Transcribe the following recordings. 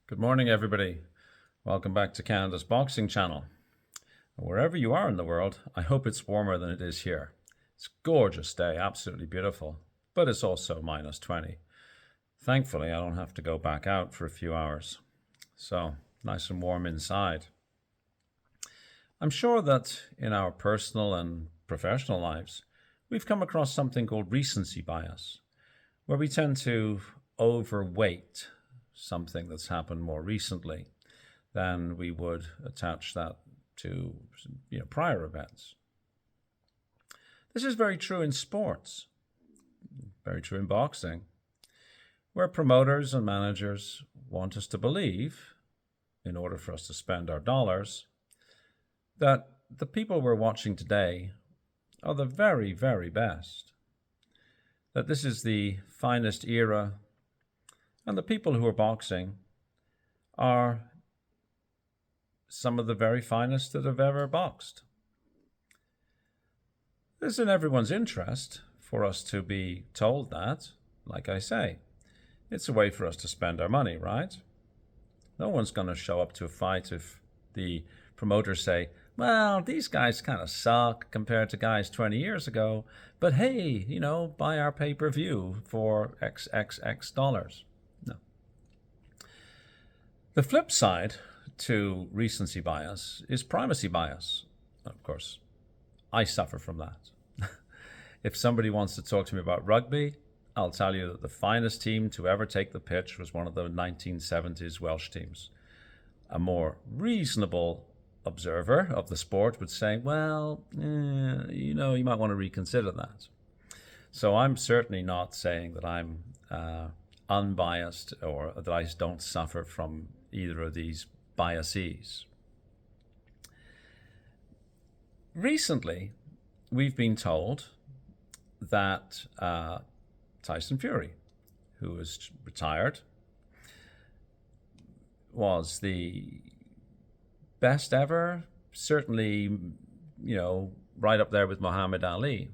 Good morning, everybody. Welcome back to Canada's Boxing Channel. Wherever you are in the world, I hope it's warmer than it is here. It's a gorgeous day, absolutely beautiful, but it's also minus 20. Thankfully, I don't have to go back out for a few hours. So, nice and warm inside. I'm sure that in our personal and professional lives, we've come across something called recency bias, where we tend to overweight something that's happened more recently than we would attach that to prior events. This is very true in sports, very true in boxing, where promoters and managers want us to believe, in order for us to spend our dollars, that the people we're watching today are the very, very best, that this is the finest era, and the people who are boxing are some of the very finest that have ever boxed. It's in everyone's interest for us to be told that, like I say. It's a way for us to spend our money, right? No one's going to show up to a fight if the promoters say, well, these guys kind of suck compared to guys 20 years ago, but hey, buy our pay-per-view for XXX dollars. No. The flip side to recency bias is primacy bias. Of course, I suffer from that. If somebody wants to talk to me about rugby, I'll tell you that the finest team to ever take the pitch was one of the 1970s Welsh teams. A more reasonable observer of the sport would say, well, you might want to reconsider that. So I'm certainly not saying that I'm unbiased or that I don't suffer from either of these biases. Recently, we've been told that Tyson Fury, who is retired, was the best ever, certainly, right up there with Muhammad Ali.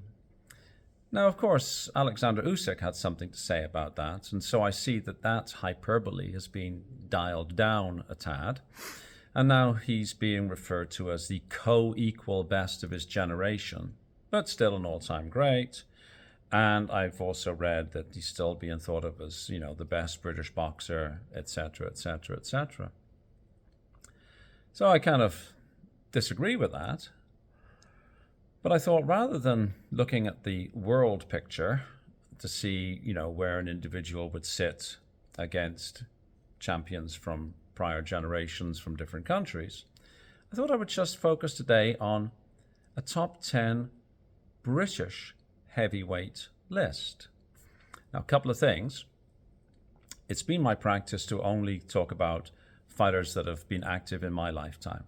Now, of course, Alexander Usyk had something to say about that, and so I see that hyperbole has been dialed down a tad, and now he's being referred to as the co-equal best of his generation, but still an all-time great. And I've also read that he's still being thought of as, the best British boxer, etc., etc., etc. So I kind of disagree with that. But I thought rather than looking at the world picture to see, where an individual would sit against champions from prior generations from different countries, I thought I would just focus today on a top 10 British heavyweight list. Now, a couple of things. It's been my practice to only talk about fighters that have been active in my lifetime.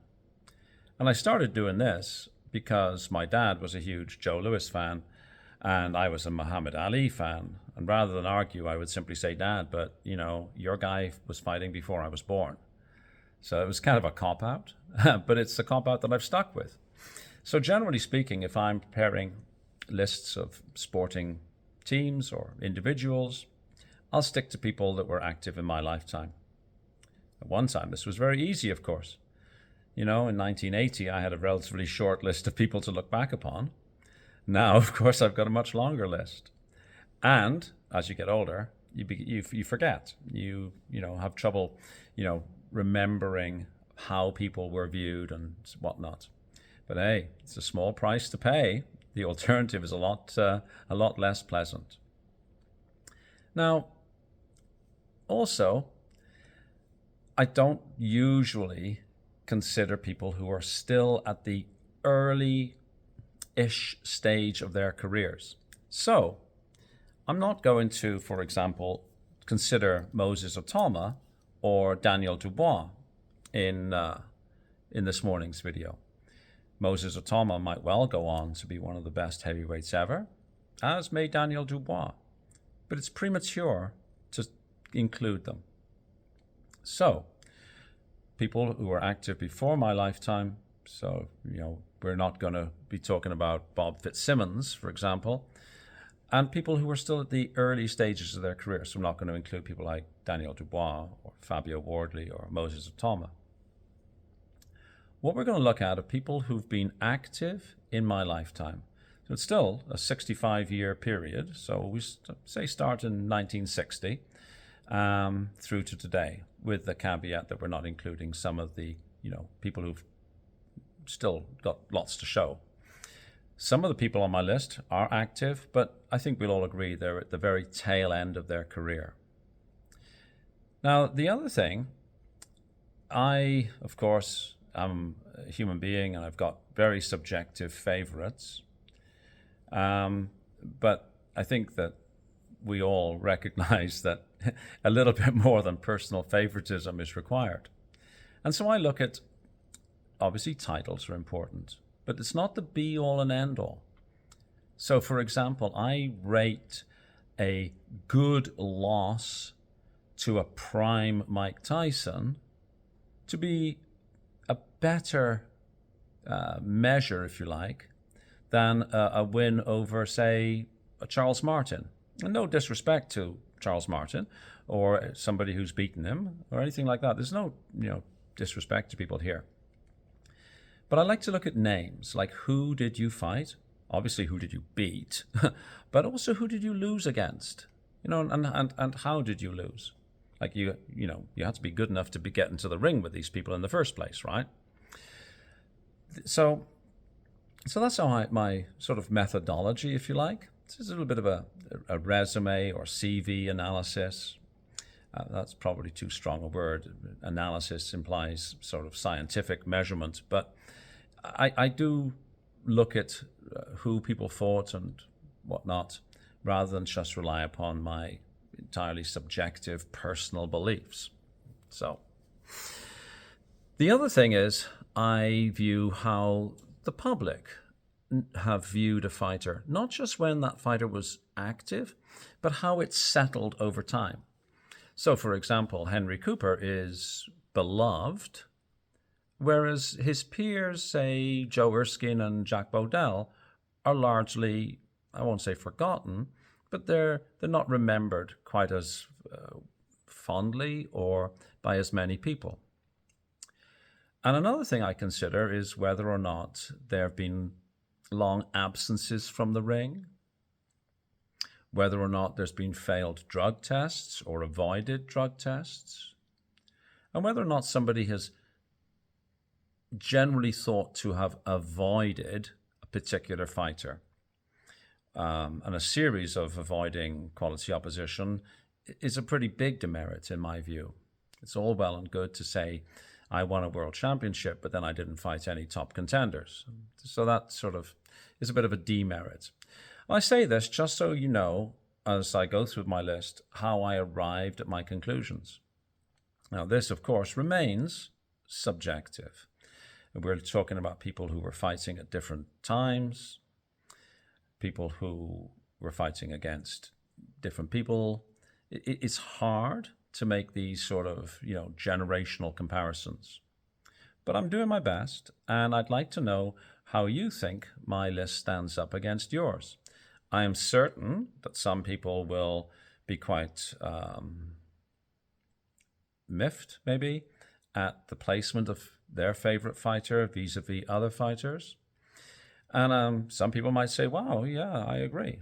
And I started doing this because my dad was a huge Joe Louis fan and I was a Muhammad Ali fan. And rather than argue, I would simply say, Dad, but your guy was fighting before I was born. So it was kind of a cop-out, but it's a cop-out that I've stuck with. So generally speaking, if I'm preparing lists of sporting teams or individuals, I'll stick to people that were active in my lifetime. At one time, this was very easy, of course. In 1980, I had a relatively short list of people to look back upon. Now, of course, I've got a much longer list. And as you get older, you forget. You have trouble, remembering how people were viewed and whatnot. But hey, it's a small price to pay. The alternative is a lot less pleasant. Now, also, I don't usually consider people who are still at the early-ish stage of their careers. So, I'm not going to, for example, consider Moses Otama or Daniel Dubois in this morning's video. Moses Otama might well go on to be one of the best heavyweights ever, as may Daniel Dubois, but it's premature to include them. So, people who were active before my lifetime, so, we're not going to be talking about Bob Fitzsimmons, for example, and people who are still at the early stages of their career. So I'm not going to include people like Daniel Dubois or Fabio Wardley or Moses Atama. What we're going to look at are people who've been active in my lifetime. So it's still a 65-year period. So we say start in 1960 through to today, with the caveat that we're not including some of the people who've still got lots to show. Some of the people on my list are active, but I think we'll all agree they're at the very tail end of their career. Now, the other thing, I, of course, am a human being and I've got very subjective favorites. But I think that we all recognize that a little bit more than personal favoritism is required. And so I look at, obviously titles are important, but it's not the be all and end all. So for example, I rate a good loss to a prime Mike Tyson to be a better measure, if you like, than a win over, say, a Charles Martin. And no disrespect to Charles Martin or somebody who's beaten him or anything like that. There's no disrespect to people here. But I like to look at names, like who did you fight? Obviously, who did you beat? But also, who did you lose against? And how did you lose? Like you had to be good enough to be getting to the ring with these people in the first place, right? So that's how my sort of methodology, if you like. It's a little bit of a resume or CV analysis. That's probably too strong a word. Analysis implies sort of scientific measurement, but I do look at who people fought and whatnot, rather than just rely upon my entirely subjective personal beliefs. So the other thing is, I view how the public have viewed a fighter, not just when that fighter was active, but how it's settled over time. So, for example, Henry Cooper is beloved, whereas his peers, say Joe Erskine and Jack Bodell, are largely, I won't say forgotten, but they're not remembered quite as fondly or by as many people. And another thing I consider is whether or not there have been long absences from the ring, whether or not there's been failed drug tests or avoided drug tests, and whether or not somebody has generally thought to have avoided a particular fighter. And a series of avoiding quality opposition is a pretty big demerit in my view. It's all well and good to say, I won a world championship, but then I didn't fight any top contenders. So that sort of is a bit of a demerit. I say this just so you know, as I go through my list, how I arrived at my conclusions. Now, this, of course, remains subjective. We're talking about people who were fighting at different times, people who were fighting against different people. It's hard to make these sort of, generational comparisons. But I'm doing my best, and I'd like to know how you think my list stands up against yours. I am certain that some people will be quite miffed, maybe, at the placement of their favorite fighter vis-a-vis other fighters. And some people might say, wow, yeah, I agree.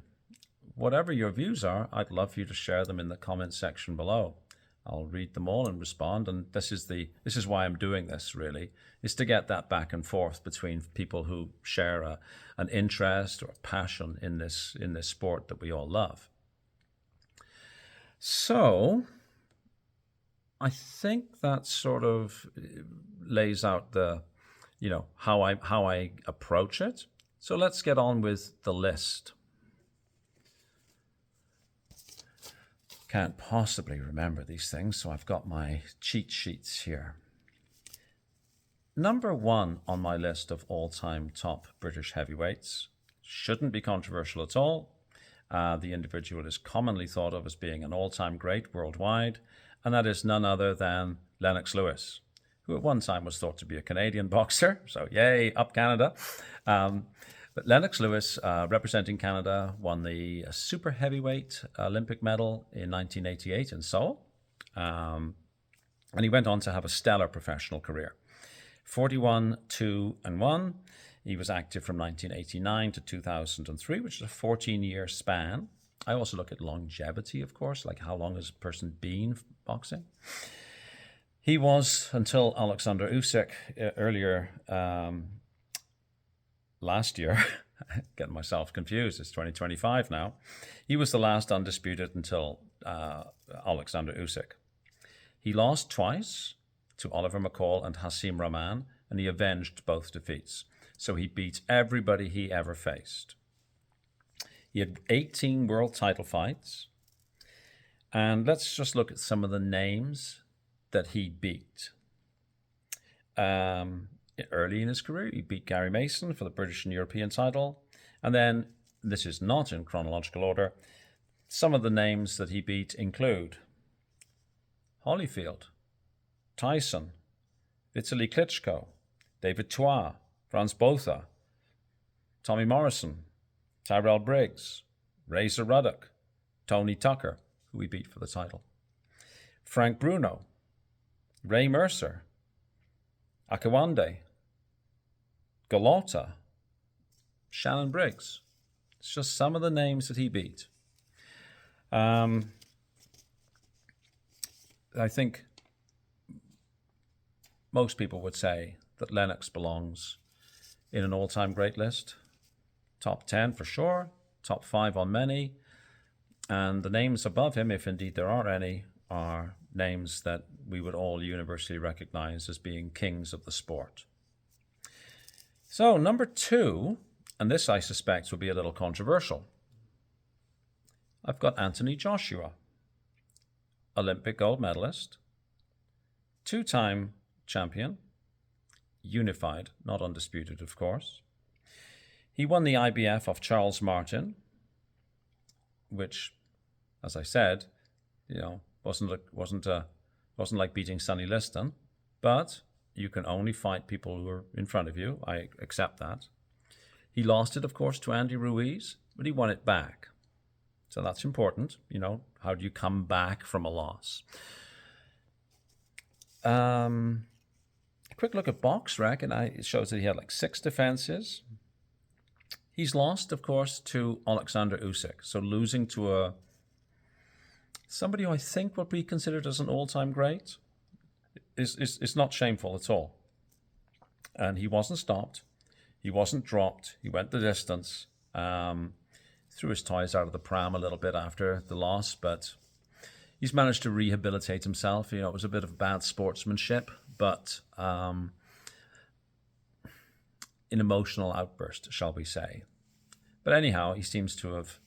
Whatever your views are, I'd love for you to share them in the comment section below. I'll read them all and respond, and this is why I'm doing this, really, is to get that back and forth between people who share an interest or a passion in this sport that we all love. So I think that sort of lays out the, how I approach it. So let's get on with the list. Can't possibly remember these things, so I've got my cheat sheets here. Number 1 on my list of all-time top British heavyweights shouldn't be controversial at all. The individual is commonly thought of as being an all-time great worldwide, and that is none other than Lennox Lewis, who at one time was thought to be a Canadian boxer, so yay, up Canada. But Lennox Lewis, representing Canada, won the super heavyweight Olympic medal in 1988 in Seoul. And he went on to have a stellar professional career. 41, 2, and 1. He was active from 1989 to 2003, which is a 14-year span. I also look at longevity, of course, like how long has a person been boxing. He was, until Alexander Usyk earlier last year, getting myself confused, it's 2025 now, he was the last undisputed until Alexander Usyk. He lost twice to Oliver McCall and Hasim Rahman, and he avenged both defeats. So he beat everybody he ever faced. He had 18 world title fights. And let's just look at some of the names that he beat. Early in his career, he beat Gary Mason for the British and European title. And then, this is not in chronological order, some of the names that he beat include Holyfield, Tyson, Vitaly Klitschko, David Toit, Franz Botha, Tommy Morrison, Tyrell Briggs, Razor Ruddock, Tony Tucker, who he beat for the title, Frank Bruno, Ray Mercer, Akawande, Galota, Shannon Briggs. It's just some of the names that he beat. I think most people would say that Lennox belongs in an all-time great list. Top 10 for sure, top 5 on many. And the names above him, if indeed there are any, are names that we would all universally recognize as being kings of the sport. So number 2, and this I suspect will be a little controversial. I've got Anthony Joshua, Olympic gold medalist, 2-time champion, unified, not undisputed, of course. He won the IBF of Charles Martin, which, as I said, wasn't like beating Sonny Liston, but you can only fight people who are in front of you. I accept that. He lost it, of course, to Andy Ruiz, but he won it back. So that's important. How do you come back from a loss? A quick look at BoxRec, and it shows that he had like 6 defenses. He's lost, of course, to Alexander Usyk. So losing to somebody who I think would be considered as an all-time great is not shameful at all. And he wasn't stopped. He wasn't dropped. He went the distance. Threw his toys out of the pram a little bit after the loss, but he's managed to rehabilitate himself. It was a bit of bad sportsmanship, but an emotional outburst, shall we say. But anyhow, he seems to have,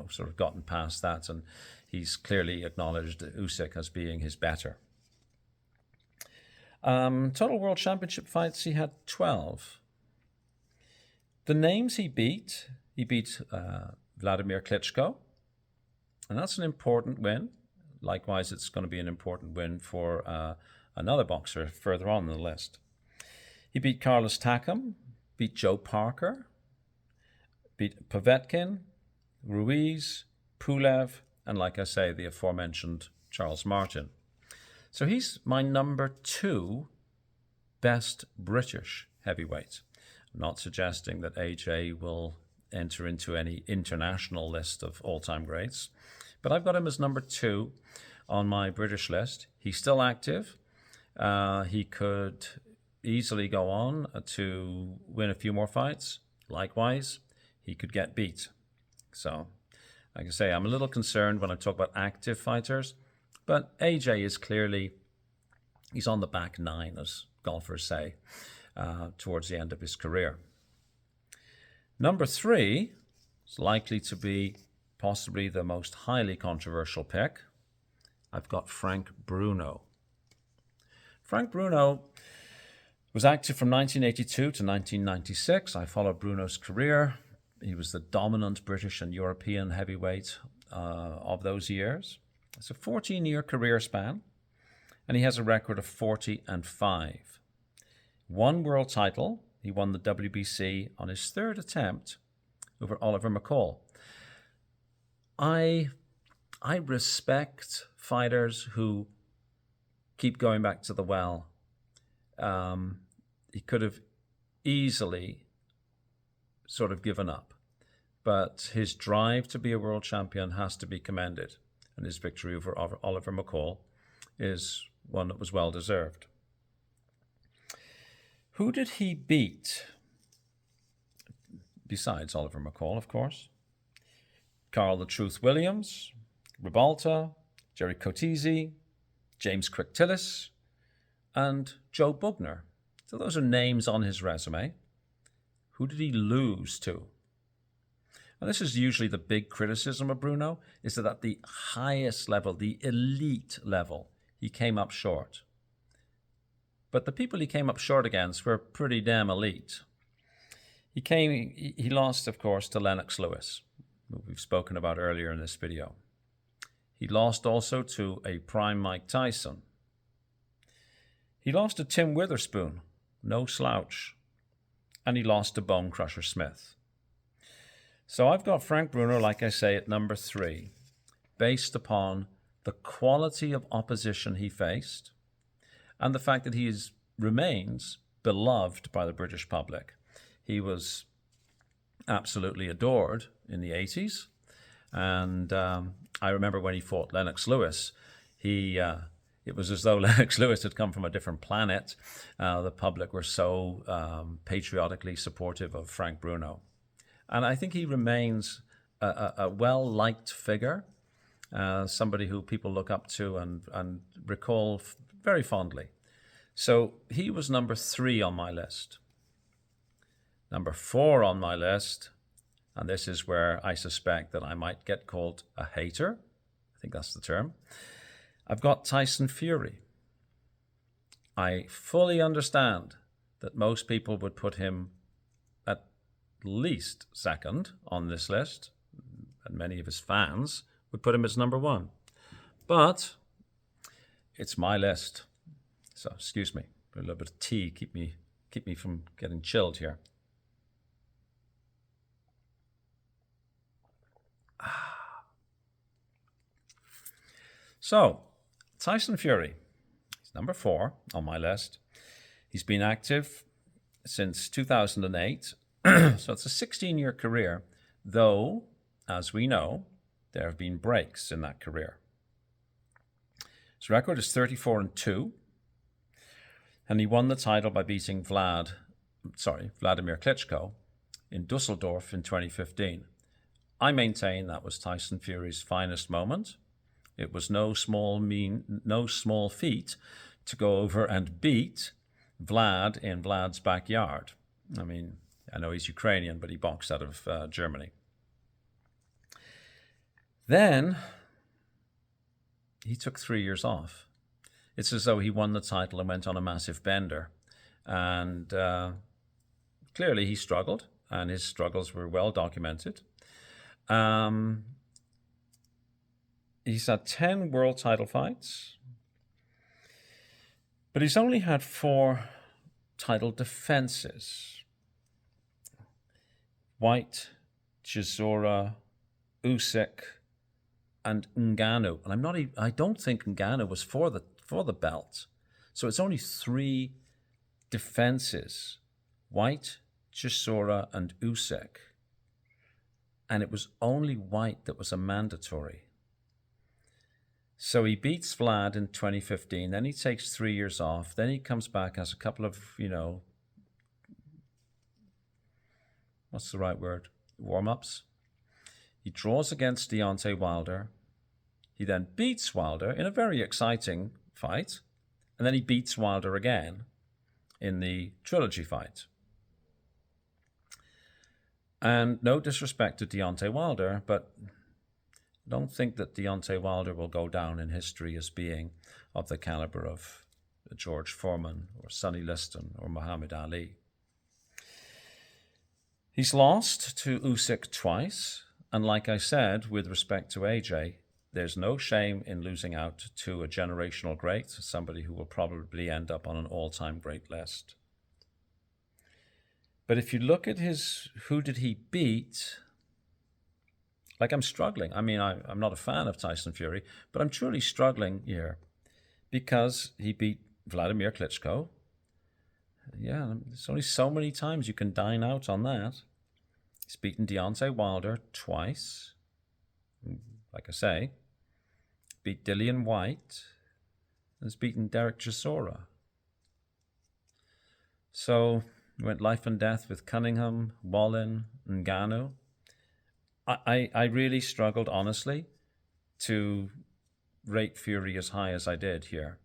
sort of gotten past that, and he's clearly acknowledged Usyk as being his better. Total World Championship fights, he had 12. The names he beat Vladimir Klitschko, and that's an important win. Likewise, it's going to be an important win for another boxer further on the list. He beat Carlos Takam, beat Joe Parker, beat Povetkin, Ruiz, Pulev, and like I say, the aforementioned Charles Martin. So he's my number 2 best British heavyweight. I'm not suggesting that AJ will enter into any international list of all-time greats, but I've got him as number 2 on my British list. He's still active. He could easily go on to win a few more fights. Likewise, he could get beat. So, like I say, I'm a little concerned when I talk about active fighters, but AJ is clearly, he's on the back 9, as golfers say, towards the end of his career. Number 3 is likely to be possibly the most highly controversial pick. I've got Frank Bruno. Frank Bruno was active from 1982 to 1996. I followed Bruno's career. He was the dominant British and European heavyweight of those years. It's a 14-year career span, and he has a record of 40-5. 1 world title. he won the WBC on his third attempt over Oliver McCall. I respect fighters who keep going back to the well. He could have easily sort of given up, but his drive to be a world champion has to be commended, and his victory over Oliver McCall is one that was well deserved. Who did he beat? Besides Oliver McCall, of course. Carl the Truth Williams, Ribalta, Jerry Cotese, James Quick Tillis, and Joe Bugner. So those are names on his resume. Who did he lose to? And this is usually the big criticism of Bruno, is that at the highest level, the elite level, he came up short. But the people he came up short against were pretty damn elite. He lost, of course, to Lennox Lewis, who we've spoken about earlier in this video. He lost also to a prime Mike Tyson. He lost to Tim Witherspoon, no slouch. And he lost to Bone Crusher Smith. So I've got Frank Bruno, like I say, at number 3, based upon the quality of opposition he faced and the fact that he remains beloved by the British public. He was absolutely adored in the 80s. And I remember when he fought Lennox Lewis, it was as though Lennox Lewis had come from a different planet. The public were so patriotically supportive of Frank Bruno. And I think he remains a well-liked figure, somebody who people look up to and recall very fondly. So he was number 3 on my list. Number 4 on my list, and this is where I suspect that I might get called a hater. I think that's the term. I've got Tyson Fury. I fully understand that most people would put him at least second on this list, and many of his fans would put him as number 1. But it's my list. So excuse me, a little bit of tea, keep me from getting chilled here. So, Tyson Fury, he's number 4 on my list. He's been active since 2008, so it's a 16-year career, though, as we know, there have been breaks in that career. His record is 34-2, and he won the title by beating Vladimir Klitschko in Dusseldorf in 2015. I maintain that was Tyson Fury's finest moment. It was no small feat to go over and beat Vlad in Vlad's backyard. I mean, I know he's Ukrainian, but he boxed out of Germany. Then he took 3 years off. It's as though he won the title and went on a massive bender. And clearly he struggled, and his struggles were well documented. He's had 10 world title fights, but he's only had 4 title defenses. White, Chisora, Usyk, and Ngannou. And I don't think Ngannou was for the belt. So it's only 3 defenses. White, Chisora, and Usyk. And it was only White that was a mandatory. So he beats Vlad in 2015, then he takes 3 years off, then he comes back, has a couple of, what's the right word? Warm-ups. He draws against Deontay Wilder. He then beats Wilder in a very exciting fight, and then he beats Wilder again in the trilogy fight. And no disrespect to Deontay Wilder, but don't think that Deontay Wilder will go down in history as being of the caliber of George Foreman or Sonny Liston or Muhammad Ali. He's lost to Usyk twice, and like I said, with respect to AJ, there's no shame in losing out to a generational great, somebody who will probably end up on an all-time great list. But if you look at who did he beat, like I'm struggling. I mean, I'm not a fan of Tyson Fury, but I'm truly struggling here because he beat Vladimir Klitschko. Yeah, there's only so many times you can dine out on that. He's beaten Deontay Wilder twice. Like I say, beat Dillian White, and has beaten Derek Chisora. So he went life and death with Cunningham, Wallin, and Ngannou. I really struggled, honestly, to rate Fury as high as I did here.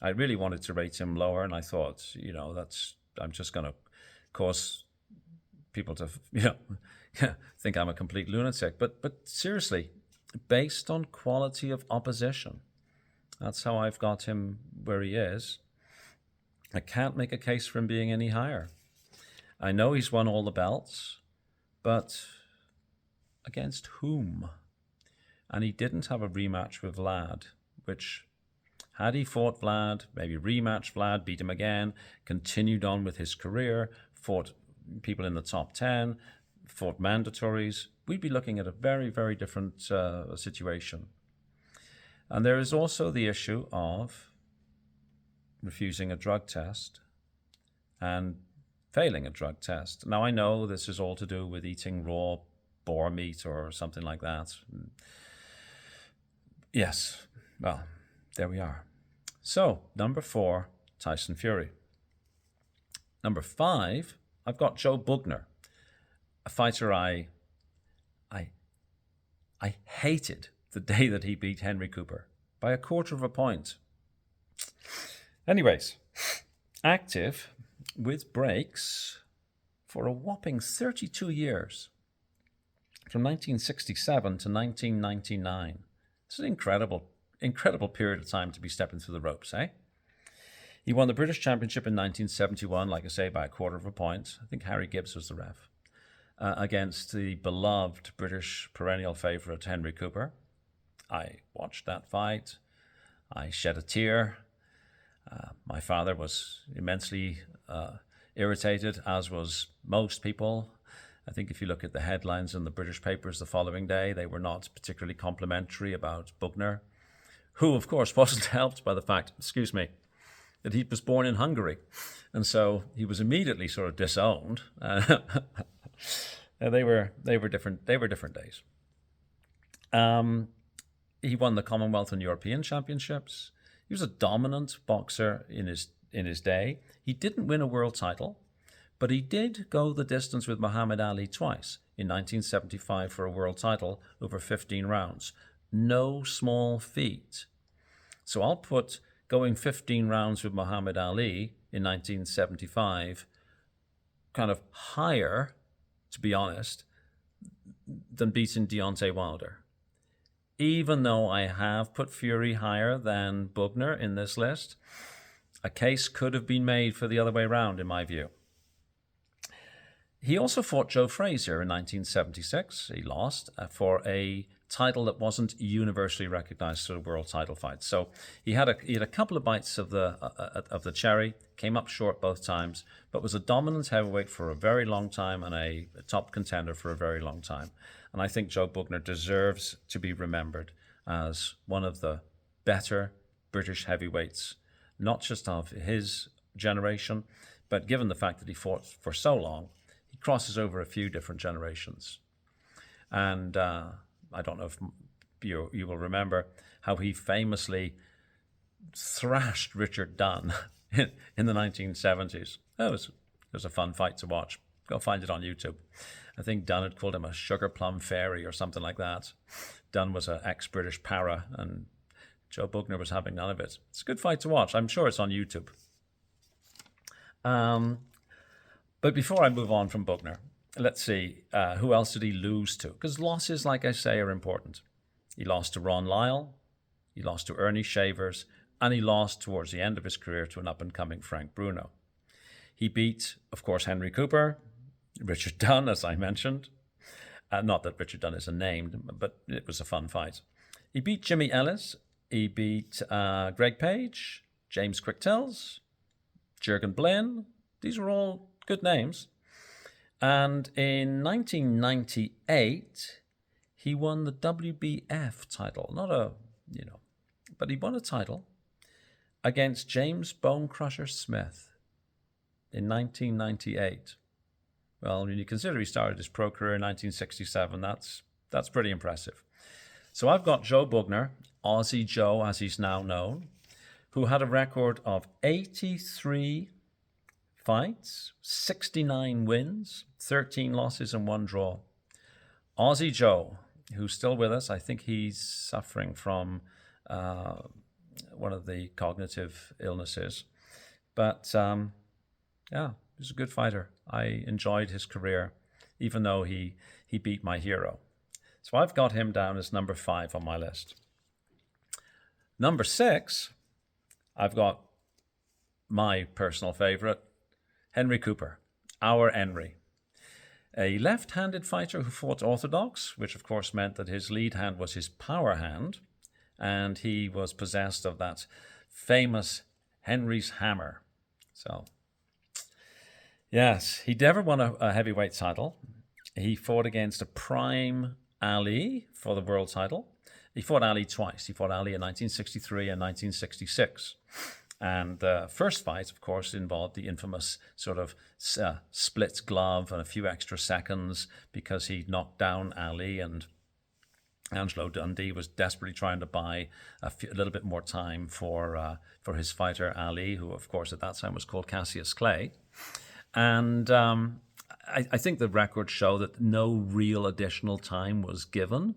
I really wanted to rate him lower, and I thought, I'm just going to cause people to, think I'm a complete lunatic. But seriously, based on quality of opposition, that's how I've got him where he is. I can't make a case for him being any higher. I know he's won all the belts, but against whom? And he didn't have a rematch with Vlad, which, had he fought Vlad, maybe rematched Vlad, beat him again, continued on with his career, fought people in the top 10, fought mandatories, we'd be looking at a very, very different situation. And there is also the issue of refusing a drug test and failing a drug test. Now, I know this is all to do with eating raw boar meat or something like that. Yes, well, there we are. So, number 4, Tyson Fury. Number 5, I've got Joe Bugner, a fighter I hated the day that he beat Henry Cooper by a quarter of a point. Anyways, active with breaks for a whopping 32 years, from 1967 to 1999. It's an incredible period of time to be stepping through the ropes, eh? He won the British Championship in 1971, like I say, by a quarter of a point. I think Harry Gibbs was the ref, against the beloved British perennial favourite Henry Cooper. I watched that fight. I shed a tear. My father was immensely irritated, as was most people. I think if you look at the headlines in the British papers the following day, they were not particularly complimentary about Bugner, who, of course, wasn't helped by the fact, that he was born in Hungary. And so he was immediately sort of disowned. They were different days. He won the Commonwealth and European Championships. He was a dominant boxer in his day. He didn't win a world title, but he did go the distance with Muhammad Ali twice, in 1975 for a world title over 15 rounds. No small feat. So I'll put going 15 rounds with Muhammad Ali in 1975 kind of higher, to be honest, than beating Deontay Wilder. Even though I have put Fury higher than Bugner in this list, a case could have been made for the other way around, in my view. He also fought Joe Frazier in 1976. He lost for a title that wasn't universally recognized as a world title fight. So he had a couple of bites of the cherry, came up short both times, but was a dominant heavyweight for a very long time and a top contender for a very long time. And I think Joe Bugner deserves to be remembered as one of the better British heavyweights, not just of his generation, but given the fact that he fought for so long, he crosses over a few different generations. And I don't know if you will remember how he famously thrashed Richard Dunn in the 1970s. It was a fun fight to watch. Go find it on YouTube. I think Dunn had called him a sugar plum fairy or something like that. Dunn was an ex-British para, and Joe Bugner was having none of it. It's a good fight to watch. I'm sure it's on YouTube. But before I move on from Bugner, let's see, who else did he lose to? Because losses, like I say, are important. He lost to Ron Lyle, he lost to Ernie Shavers, and he lost towards the end of his career to an up-and-coming Frank Bruno. He beat, of course, Henry Cooper, Richard Dunn, as I mentioned. Not that Richard Dunn is a name, but it was a fun fight. He beat Jimmy Ellis. He beat Greg Page, James Quick-Tells, Jurgen Blinn. These were all good names. And in 1998, he won the WBF title. Not a, but he won a title against James Bone Crusher Smith in 1998. Well, when you consider he started his pro career in 1967, that's pretty impressive. So I've got Joe Bugner, Aussie Joe as he's now known, who had a record of 83 fights, 69 wins, 13 losses and 1 draw. Aussie Joe, who's still with us. I think he's suffering from one of the cognitive illnesses. But yeah, he was a good fighter. I enjoyed his career, even though he beat my hero. So I've got him down as number 5 on my list. Number 6, I've got my personal favorite, Henry Cooper, our Henry. A left-handed fighter who fought orthodox, which of course meant that his lead hand was his power hand, and he was possessed of that famous Henry's hammer. So, yes, he never won a heavyweight title. He fought against a prime Ali for the world title. He fought Ali twice. He fought Ali in 1963 and 1966. And the first fight, of course, involved the infamous sort of split glove and a few extra seconds because he knocked down Ali, and Angelo Dundee was desperately trying to buy a little bit more time for his fighter Ali, who, of course, at that time was called Cassius Clay. And I think the records show that no real additional time was given,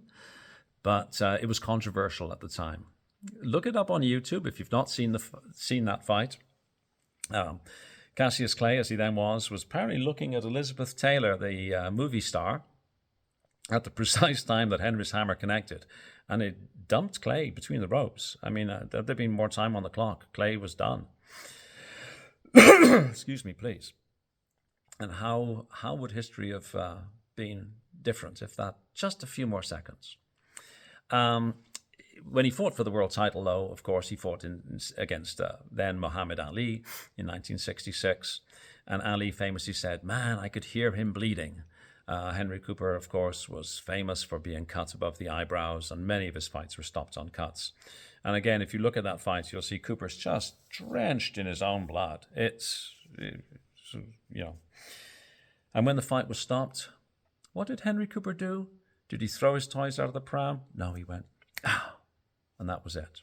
but it was controversial at the time. Look it up on YouTube if you've not seen that fight. Cassius Clay, as he then was apparently looking at Elizabeth Taylor, the movie star, at the precise time that Henry's hammer connected, and it dumped Clay between the ropes. I mean, there'd been more time on the clock. Clay was done. Excuse me, please. And how would history have been different if that just a few more seconds? When he fought for the world title, though, of course, he fought against then Muhammad Ali in 1966. And Ali famously said, "Man, I could hear him bleeding." Henry Cooper, of course, was famous for being cut above the eyebrows, and many of his fights were stopped on cuts. And again, if you look at that fight, you'll see Cooper's just drenched in his own blood. It's And when the fight was stopped, what did Henry Cooper do? Did he throw his toys out of the pram? No, he went, "Ah." And that was it.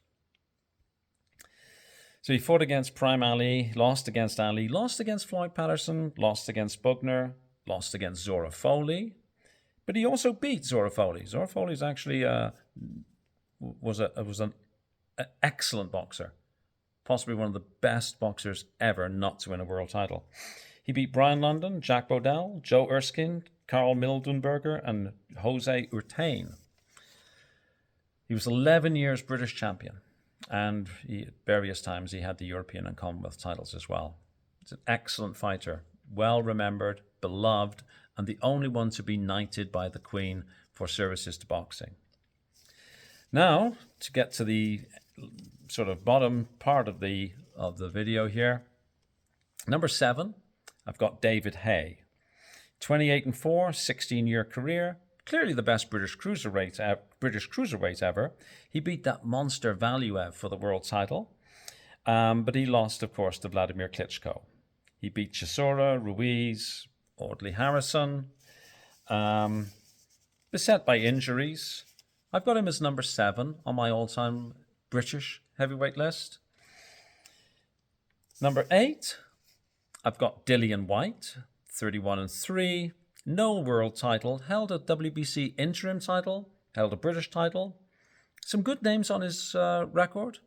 So he fought against Prime Ali, lost against Ali, lost against Floyd Patterson, lost against Bugner, lost against Zora Foley. But he also beat Zora Foley. Zora Foley is actually was an excellent boxer, possibly one of the best boxers ever not to win a world title. He beat Brian London, Jack Bodell, Joe Erskine, Carl Mildenberger, and Jose Urtain. He was 11 years British champion, and at various times he had the European and Commonwealth titles as well. He's an excellent fighter, well remembered, beloved, and the only one to be knighted by the Queen for services to boxing. Now, to get to the sort of bottom part of the video here, number 7, I've got David Haye. 28-4, 16-year career. Clearly the best British cruiserweight ever. He beat that monster Valiev for the world title, but he lost, of course, to Vladimir Klitschko. He beat Chisora, Ruiz, Audley Harrison, beset by injuries. I've got him as number 7 on my all-time British heavyweight list. Number 8, I've got Dillian White, 31-3. No world title, held a WBC interim title, held a British title. Some good names on his record.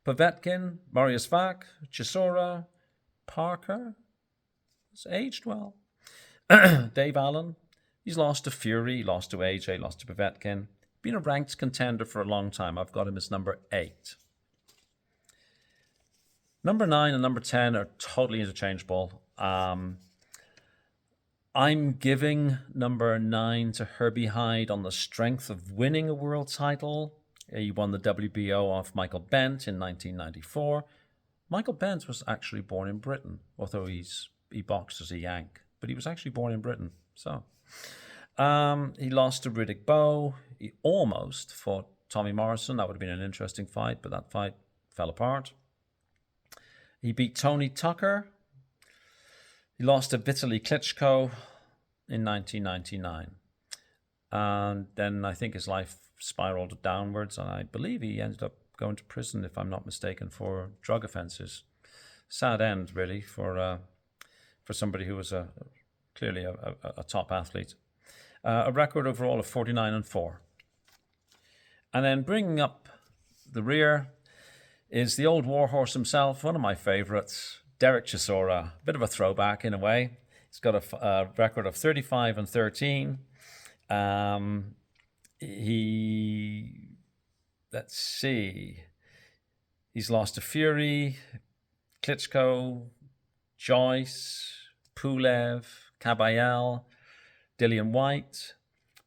Povetkin, Mariusz Vach, Chisora, Parker. He's aged well. Dave Allen. He's lost to Fury, lost to AJ, lost to Povetkin. Been a ranked contender for a long time. I've got him as number 8. Number 9 and number 10 are totally interchangeable. I'm giving number 9 to Herbie Hyde on the strength of winning a world title. He won the WBO off Michael Bent in 1994. Michael Bent was actually born in Britain, although he boxed as a Yank. but he was actually born in Britain. So he lost to Riddick Bowe. He almost fought Tommy Morrison. That would have been an interesting fight, but that fight fell apart. He beat Tony Tucker. He lost to Vitaly Klitschko in 1999. And then I think his life spiraled downwards, and I believe he ended up going to prison, if I'm not mistaken, for drug offences. Sad end, really, for somebody who was clearly a top athlete. A record overall of 49-4. And then bringing up the rear is the old warhorse himself, one of my favourites, Derek Chisora. A bit of a throwback in a way. He's got a record of 35-13. Let's see. He's lost to Fury, Klitschko, Joyce, Pulev, Kabayel, Dillian White.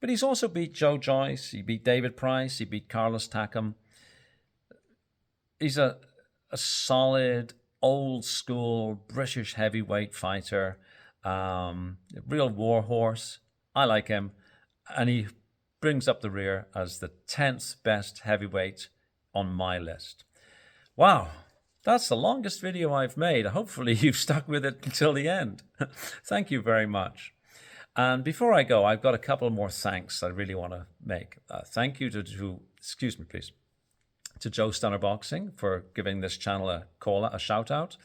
But he's also beat Joe Joyce. He beat David Price. He beat Carlos Takam. He's a solid, old-school British heavyweight fighter. A real warhorse. I like him. And he brings up the rear as the 10th best heavyweight on my list. Wow, that's the longest video I've made. Hopefully you've stuck with it until the end. Thank you very much. And before I go, I've got a couple more thanks I really want to make. Thank you to Joe Stunner Boxing for giving this channel a shout out.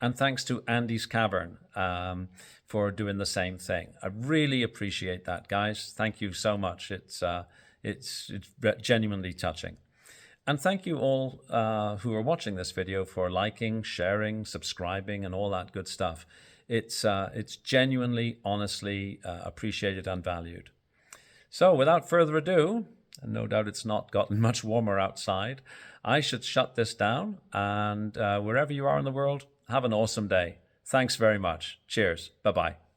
And thanks to Andy's Cavern for doing the same thing. I really appreciate that, guys. Thank you so much. It's genuinely touching. And thank you all who are watching this video for liking, sharing, subscribing, and all that good stuff. It's genuinely, honestly appreciated and valued. So without further ado, and no doubt it's not gotten much warmer outside, I should shut this down. And wherever you are in the world, have an awesome day. Thanks very much. Cheers. Bye-bye.